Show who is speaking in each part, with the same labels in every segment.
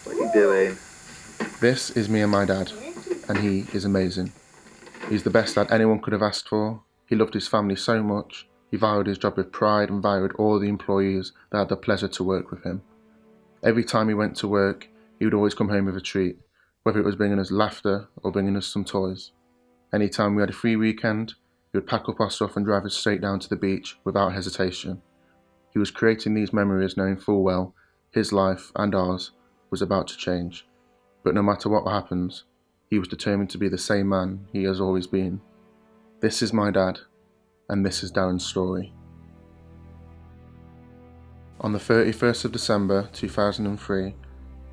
Speaker 1: What are you doing?
Speaker 2: This is me and my dad, and he is amazing. He's the best dad anyone could have asked for. He loved his family so much. He valued his job with pride and valued all the employees that had the pleasure to work with him. Every time he went to work, he would always come home with a treat, whether it was bringing us laughter or bringing us some toys. Anytime we had a free weekend, he would pack up our stuff and drive us straight down to the beach without hesitation. He was creating these memories knowing full well his life and ours was about to change. But no matter what happens, he was determined to be the same man he has always been. This is my dad, and this is Darren's story. On the 31st of December 2003,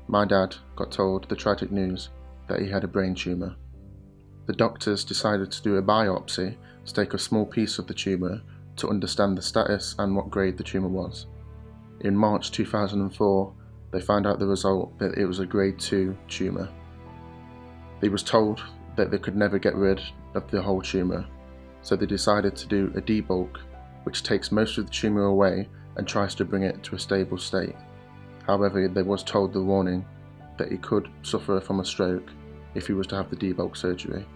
Speaker 2: my dad got told the tragic news that he had a brain tumour. The doctors decided to do a biopsy to take a small piece of the tumour to understand the status and what grade the tumour was. In March 2004, they found out the result that it was a grade 2 tumour. They was told that they could never get rid of the whole tumour, so they decided to do a debulk, which takes most of the tumour away and tries to bring it to a stable state. However, they was told the warning that he could suffer from a stroke if he was to have the debulk surgery.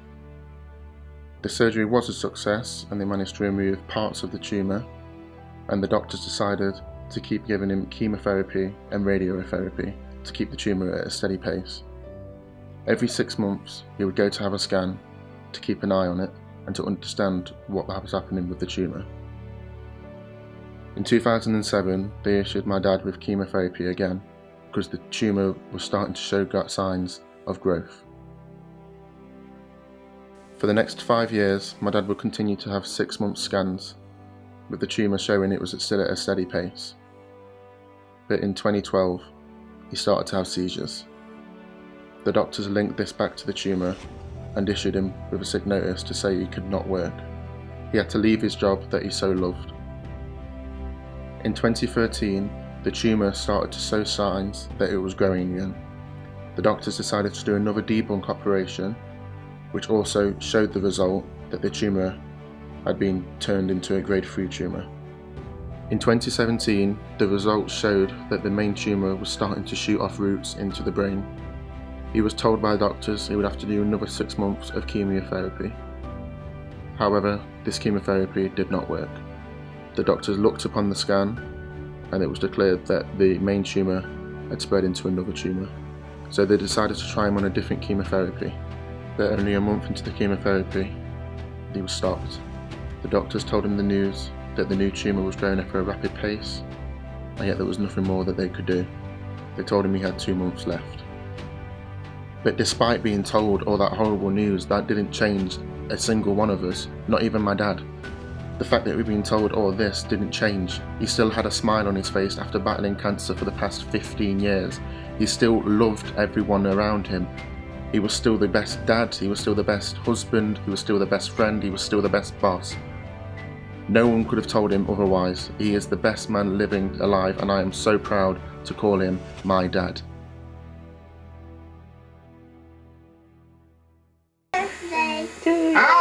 Speaker 2: The surgery was a success and they managed to remove parts of the tumour, and the doctors decided to keep giving him chemotherapy and radiotherapy to keep the tumour at a steady pace. Every 6 months he would go to have a scan to keep an eye on it and to understand what was happening with the tumour. In 2007 they issued my dad with chemotherapy again because the tumour was starting to show signs of growth. For the next 5 years, my dad would continue to have 6-month scans, with the tumour showing it was still at a steady pace. But in 2012, he started to have seizures. The doctors linked this back to the tumour and issued him with a sick notice to say he could not work. He had to leave his job that he so loved. In 2013, the tumour started to show signs that it was growing again. The doctors decided to do another debulk operation, which also showed the result that the tumour had been turned into a grade 3 tumour. In 2017, the results showed that the main tumour was starting to shoot off roots into the brain. He was told by the doctors he would have to do another 6 months of chemotherapy. However, this chemotherapy did not work. The doctors looked upon the scan and it was declared that the main tumour had spread into another tumour. So they decided to try him on a different chemotherapy. But only a month into the chemotherapy, he was stopped. The doctors told him the news that the new tumour was growing at a rapid pace, and yet there was nothing more that they could do. They told him he had 2 months left. But despite being told all that horrible news, that didn't change a single one of us, not even my dad. The fact that we've been told all this didn't change. He still had a smile on his face after battling cancer for the past 15 years. He still loved everyone around him. He was still the best dad, he was still the best husband, he was still the best friend, he was still the best boss. No one could have told him otherwise. He is the best man living alive, and I am so proud to call him my dad.
Speaker 3: Birthday to you.